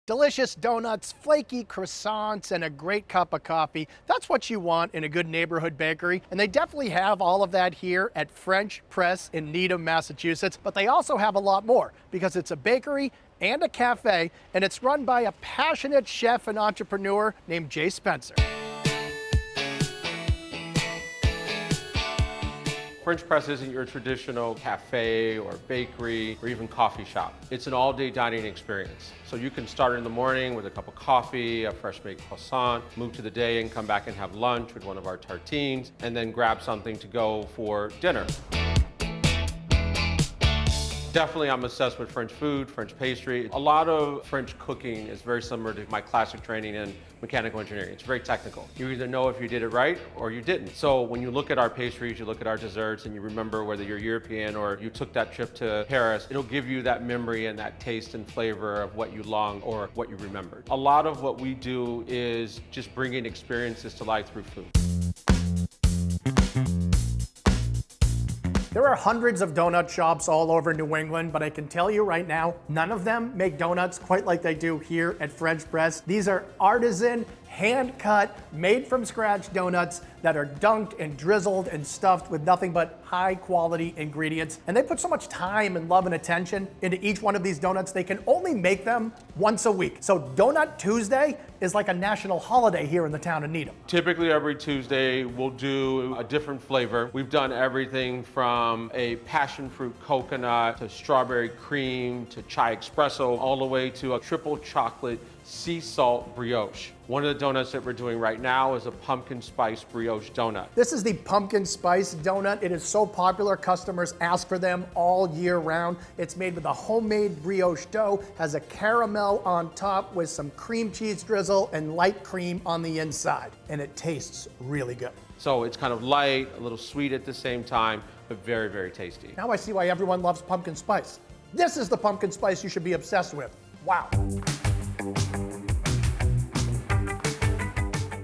Delicious donuts, flaky croissants, and a great cup of coffee. That's what you want in a good neighborhood bakery. And they definitely have all of that here at French Press in Needham, Massachusetts. But they also have a lot more because it's a bakery and a cafe, and it's run by a passionate chef and entrepreneur named Jay Spencer. French Press isn't your traditional cafe or bakery or even coffee shop. It's an all-day dining experience. So you can start in the morning with a cup of coffee, a fresh baked croissant, move to the day and come back and have lunch with one of our tartines, and then grab something to go for dinner. Definitely, I'm obsessed with French food, French pastry. A lot of French cooking is very similar to my classic training in mechanical engineering. It's very technical. You either know if you did it right or you didn't. So when you look at our pastries, you look at our desserts, and you remember whether you're European or you took that trip to Paris, it'll give you that memory and that taste and flavor of what you long or what you remembered. A lot of what we do is just bringing experiences to life through food. There are hundreds of donut shops all over New England, but I can tell you right now, none of them make donuts quite like they do here at French Press. These are artisan, hand-cut, made-from-scratch donuts that are dunked and drizzled and stuffed with nothing but high-quality ingredients. And they put so much time and love and attention into each one of these donuts, they can only make them once a week. So Donut Tuesday is like a national holiday here in the town of Needham. Typically every Tuesday we'll do a different flavor. We've done everything from a passion fruit coconut to strawberry cream to chai espresso, all the way to a triple chocolate sea salt brioche. One of the donuts that we're doing right now is a pumpkin spice brioche donut. This is the pumpkin spice donut. It is so popular, customers ask for them all year round. It's made with a homemade brioche dough, has a caramel on top with some cream cheese drizzle and light cream on the inside. And it tastes really good. So it's kind of light, a little sweet at the same time, but very, very tasty. Now I see why everyone loves pumpkin spice. This is the pumpkin spice you should be obsessed with. Wow.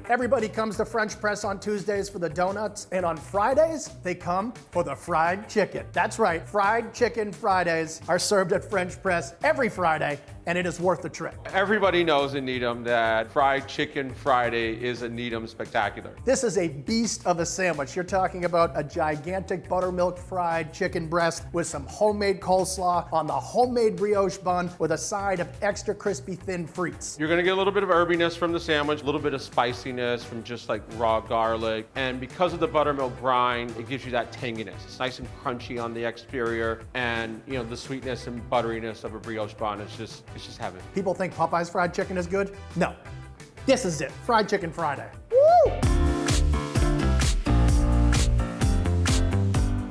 Everybody comes to French Press on Tuesdays for the donuts, and on Fridays, they come for the fried chicken. That's right, fried chicken Fridays are served at French Press every Friday, and it is worth the trip. Everybody knows in Needham that Fried Chicken Friday is a Needham spectacular. This is a beast of a sandwich. You're talking about a gigantic buttermilk fried chicken breast with some homemade coleslaw on the homemade brioche bun with a side of extra crispy thin frites. You're gonna get a little bit of herbiness from the sandwich, a little bit of spiciness from just like raw garlic, and because of the buttermilk brine, it gives you that tanginess. It's nice and crunchy on the exterior, and you know, the sweetness and butteriness of a brioche bun is just heaven. People think Popeye's fried chicken is good? No. This is it, Fried Chicken Friday. Woo!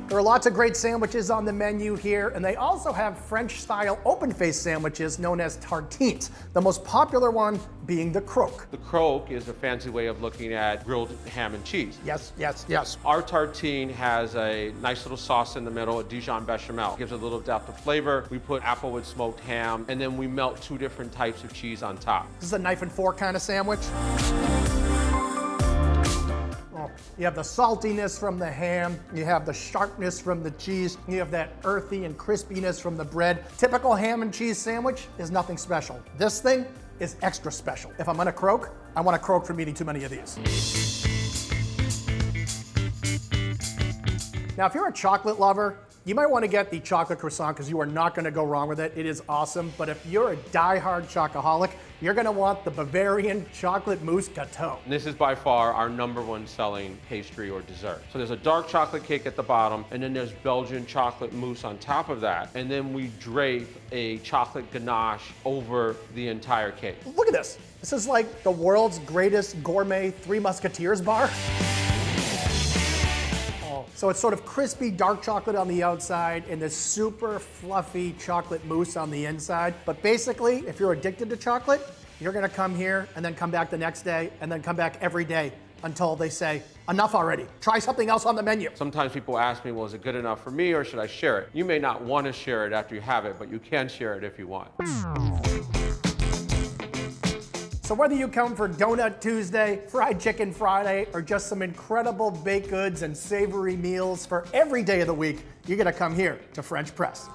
There are lots of great sandwiches on the menu here, and they also have French-style open-faced sandwiches known as tartines, the most popular one being the croque. The croque is a fancy way of looking at grilled ham and cheese. Yes, yes, yes. Our tartine has a nice little sauce in the middle, a Dijon bechamel. Gives it a little depth of flavor. We put apple with smoked ham, and then we melt 2 different types of cheese on top. This is a knife and fork kind of sandwich. You have the saltiness from the ham, you have the sharpness from the cheese, you have that earthy and crispiness from the bread. Typical ham and cheese sandwich is nothing special. This thing is extra special. If I'm gonna croak, I wanna croak from eating too many of these. Now, if you're a chocolate lover, you might want to get the chocolate croissant because you are not going to go wrong with it. It is awesome. But if you're a die-hard chocoholic, you're going to want the Bavarian chocolate mousse gâteau. And this is by far our #1 selling pastry or dessert. So there's a dark chocolate cake at the bottom, and then there's Belgian chocolate mousse on top of that. And then we drape a chocolate ganache over the entire cake. Look at this. This is like the world's greatest gourmet Three Musketeers bar. So it's sort of crispy dark chocolate on the outside and this super fluffy chocolate mousse on the inside. But basically, if you're addicted to chocolate, you're gonna come here and then come back the next day and then come back every day until they say, enough already. Try something else on the menu. Sometimes people ask me, well, is it good enough for me or should I share it? You may not want to share it after you have it, but you can share it if you want. So whether you come for Donut Tuesday, Fried Chicken Friday, or just some incredible baked goods and savory meals for every day of the week, you're gonna come here to French Press.